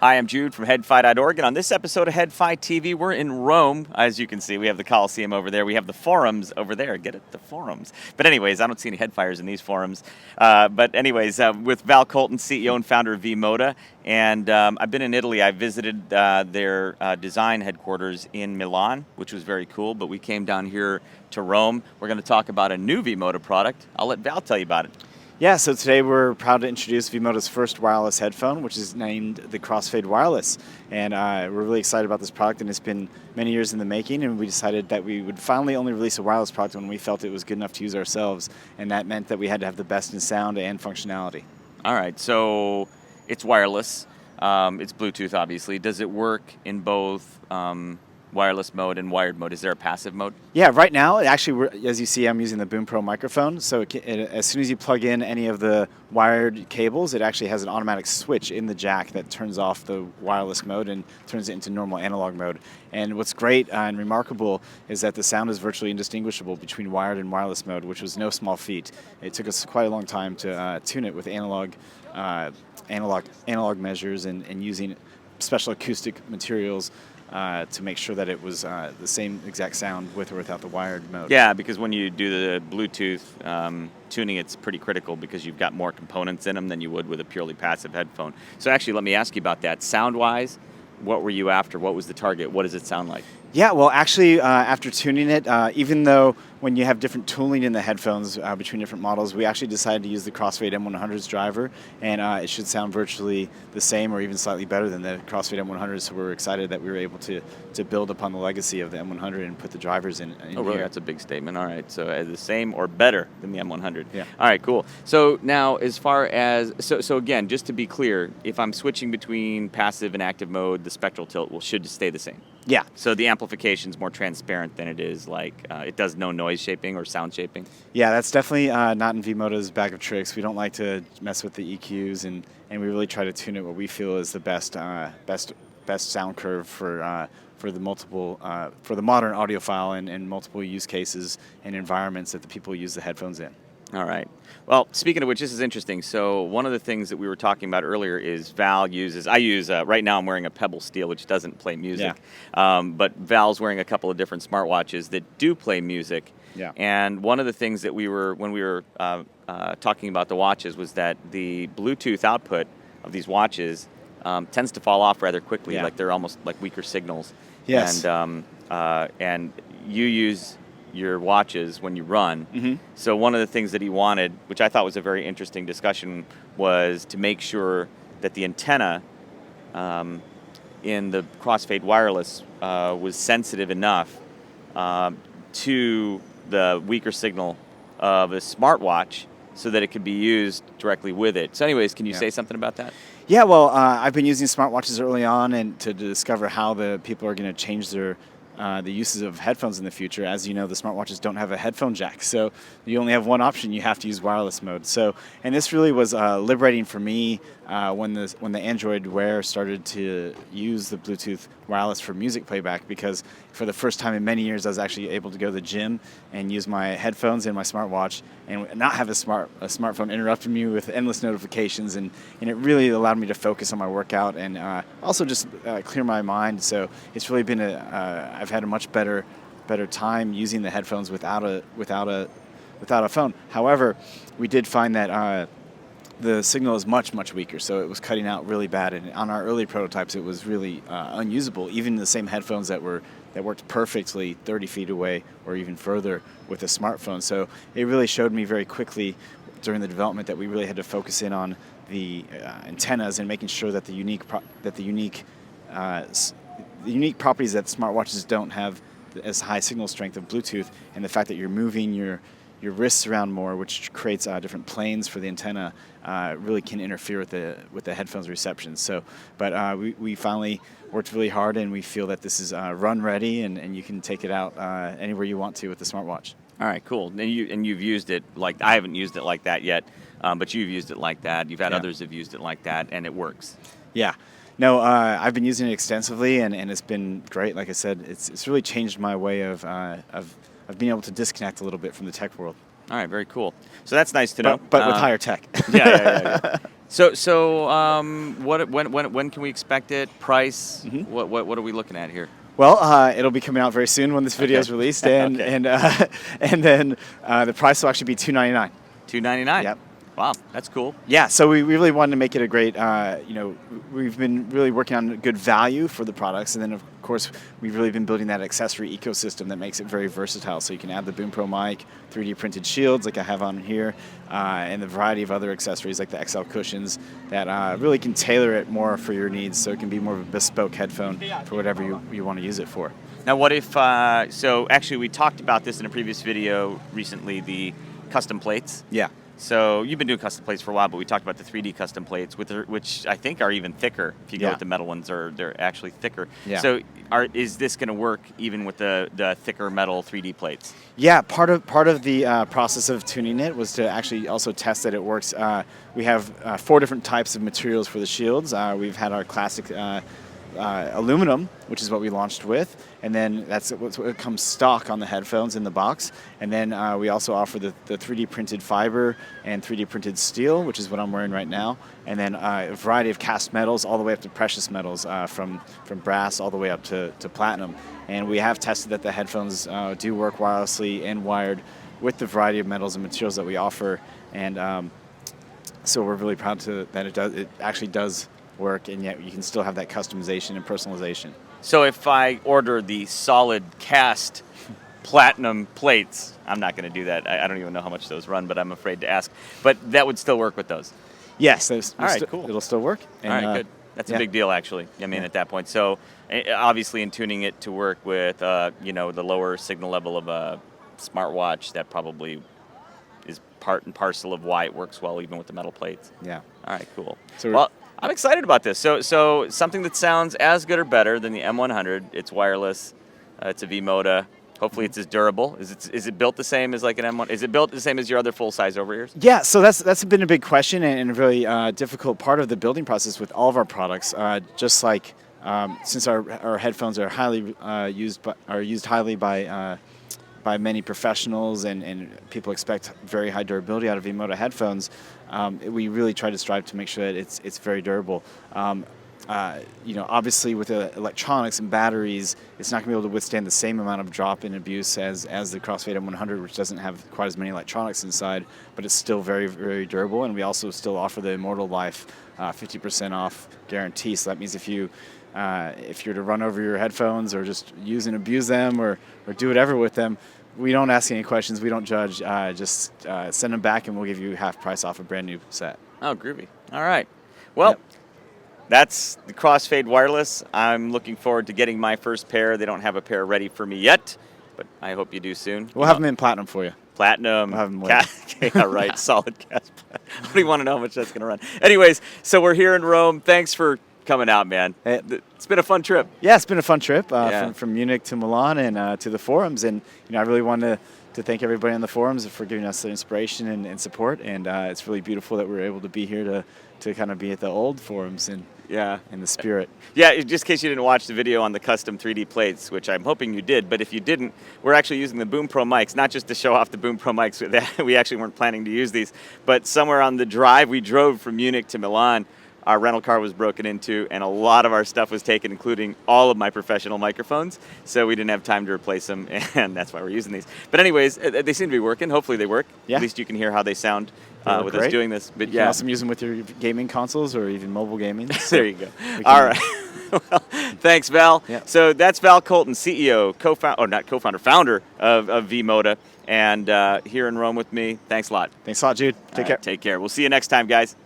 Hi, I'm Jude from headfi.org, and on this episode of Headfi TV, we're in Rome. As you can see, we have the Colosseum over there. We have the forums over there. Get it? The forums. But anyways, I don't see any headfires in these forums. But anyways, with Val Kolton, CEO and founder of V-MODA, and I've been in Italy. I visited their design headquarters in Milan, which was very cool, but we came down here to Rome. We're going to talk about a new V-MODA product. I'll let Val tell you about it. Yeah, so today we're proud to introduce V-MODA's first wireless headphone, which is named the Crossfade Wireless. And we're really excited about this product, and it's been many years in the making, and we decided that we would finally only release a wireless product when we felt it was good enough to use ourselves, and that meant that we had to have the best in sound and functionality. All right, so it's wireless. It's Bluetooth, obviously. Does it work in both wireless mode and wired mode? Is there a passive mode? Yeah, right now, actually, as you see, I'm using the Boom Pro microphone. So as soon as you plug in any of the wired cables, it actually has an automatic switch in the jack that turns off the wireless mode and turns it into normal analog mode. And what's great and remarkable is that the sound is virtually indistinguishable between wired and wireless mode, which was no small feat. It took us quite a long time to tune it with analog measures and using special acoustic materials to make sure that it was the same exact sound with or without the wired mode. Yeah, because when you do the Bluetooth tuning, it's pretty critical because you've got more components in them than you would with a purely passive headphone. So actually, let me ask you about that. Sound-wise, what were you after? What was the target? What does it sound like? Yeah, well, actually, after tuning it, even though when you have different tooling in the headphones between different models, we actually decided to use the Crossfade M100's driver, and it should sound virtually the same or even slightly better than the Crossfade M100, so we're excited that we were able to build upon the legacy of the M100 and put the drivers in Oh, really? here. That's a big statement. All right, so the same or better than the M100. Yeah. All right, cool. So now, as far as, so again, just to be clear, if I'm switching between passive and active mode, the spectral tilt should stay the same. Yeah. So the amplification is more transparent than it is like, it does no noise shaping or sound shaping? Yeah, that's definitely not in V-MODA's bag of tricks. We don't like to mess with the EQs, and we really try to tune it what we feel is the best sound curve for the multiple for the modern audiophile and multiple use cases and environments that the people use the headphones in. All right. Well, speaking of which, this is interesting. So one of the things that we were talking about earlier is Val uses, right now I'm wearing a Pebble Steel, which doesn't play music. Yeah. But Val's wearing a couple of different smartwatches that do play music. Yeah. And one of the things that when we were talking about the watches was that the Bluetooth output of these watches tends to fall off rather quickly. Yeah. Like they're almost like weaker signals. Yes. And you use your watches when you run. Mm-hmm. So one of the things that he wanted, which I thought was a very interesting discussion, was to make sure that the antenna in the Crossfade Wireless was sensitive enough to the weaker signal of a smartwatch so that it could be used directly with it. So anyways, can you say something about that? Yeah, well, I've been using smartwatches early on and to discover how the people are going to change their the uses of headphones in the future. As you know, the smartwatches don't have a headphone jack, so you only have one option. You have to use wireless mode. So, and this really was liberating for me when the Android Wear started to use the Bluetooth wireless for music playback, because for the first time in many years, I was actually able to go to the gym and use my headphones and my smartwatch and not have a smartphone interrupting me with endless notifications, and it really allowed me to focus on my workout and also just clear my mind. So it's really been I've had a much better time using the headphones without a phone. However, we did find that the signal is much weaker, so it was cutting out really bad. And on our early prototypes, it was really unusable. Even the same headphones that worked perfectly 30 feet away or even further with a smartphone. So it really showed me very quickly during the development that we really had to focus in on the antennas and making sure that the unique properties that smartwatches don't have as high signal strength of Bluetooth, and the fact that you're moving your wrists around more, which creates different planes for the antenna, really can interfere with the headphones reception. So, but we finally worked really hard, and we feel that this is run ready, and you can take it out anywhere you want to with the smartwatch. All right, cool. And you've used it like, I haven't used it like that yet, but you've used it like that. You've had others have used it like that, and it works. Yeah. No, I've been using it extensively, and it's been great. Like I said, it's really changed my way of being able to disconnect a little bit from the tech world. All right, very cool. So that's nice to know. But with higher tech. Yeah. When can we expect it? Price? What are we looking at here? Well, it'll be coming out very soon when this video is released, and Okay. and then the price will actually be $299. $299. Yep. Wow, that's cool. Yeah, so we really wanted to make it a great, we've been really working on good value for the products, and then of course we've really been building that accessory ecosystem that makes it very versatile. So you can add the Boom Pro mic, 3D printed shields like I have on here, and the variety of other accessories like the XL cushions that really can tailor it more for your needs, so it can be more of a bespoke headphone for whatever you want to use it for. Now, what if? So actually, we talked about this in a previous video recently. The custom plates. Yeah. So you've been doing custom plates for a while, but we talked about the 3D custom plates, which I think are even thicker. If you go with the metal ones, they're actually thicker. Yeah. So is this going to work even with the thicker metal 3D plates? Yeah, part of the process of tuning it was to actually also test that it works. We have 4 different types of materials for the shields. We've had our classic aluminum, which is what we launched with, and then that's what comes stock on the headphones in the box. And then we also offer the 3D printed fiber and 3D printed steel, which is what I'm wearing right now, and then a variety of cast metals all the way up to precious metals, from brass all the way up to platinum. And we have tested that the headphones do work wirelessly and wired with the variety of metals and materials that we offer, and so we're really proud that it actually does work, and yet you can still have that customization and personalization. So if I order the solid cast platinum plates, I'm not going to do that. I don't even know how much those run, but I'm afraid to ask. But that would still work with those? Yes. All right, cool. It'll still work. And, all right, good. That's a big deal, actually. I mean, at that point. So obviously in tuning it to work with, the lower signal level of a smartwatch, that probably is part and parcel of why it works well even with the metal plates. Yeah. All right, cool. So well, I'm excited about this. So something that sounds as good or better than the M100. It's wireless. It's a V-MODA. Hopefully it's as durable. Is it built the same as like an M1? Is it built the same as your other full-size over-ears? Yeah, so that's been a big question and a really difficult part of the building process with all of our products. Just like since our headphones are used highly by many professionals, and people expect very high durability out of V-MODA headphones, we really try to strive to make sure that it's very durable. Obviously with the electronics and batteries, it's not going to be able to withstand the same amount of drop in abuse as the Crossfade M100, which doesn't have quite as many electronics inside, but it's still very, very durable. And we also still offer the Immortal Life 50% off guarantee. So that means if you're to run over your headphones or just use and abuse them or do whatever with them, we don't ask any questions. We don't judge. Just send them back, and we'll give you half price off a brand new set. Oh, groovy. All right. Well, that's the Crossfade Wireless. I'm looking forward to getting my first pair. They don't have a pair ready for me yet, but I hope you do soon. We'll have them in platinum for you. Platinum. We'll have them Okay, all right. Solid cast. What do you want to know how much that's going to run? Anyways, so we're here in Rome. Thanks for coming out, man. It's been a fun trip. Yeah, it's been a fun trip from Munich to Milan and to the forums. And I really wanted to thank everybody on the forums for giving us the inspiration and support. And it's really beautiful that we were able to be here to kind of be at the old forums and in the spirit. Yeah, just in case you didn't watch the video on the custom 3D plates, which I'm hoping you did, but if you didn't, we're actually using the Boom Pro mics, not just to show off the Boom Pro mics. We actually weren't planning to use these, but somewhere on the drive, we drove from Munich to Milan. Our rental car was broken into, and a lot of our stuff was taken, including all of my professional microphones, so we didn't have time to replace them, and that's why we're using these. But anyways, they seem to be working. Hopefully they work. Yeah. At least you can hear how they sound with great. us doing this. But you can also use them with your gaming consoles or even mobile gaming. There you go. All right. Well, thanks, Val. Yeah. So that's Val Kolton, CEO, founder of V-MODA, and here in Rome with me. Thanks a lot. Thanks a lot, Jude. Take care. Take care. We'll see you next time, guys.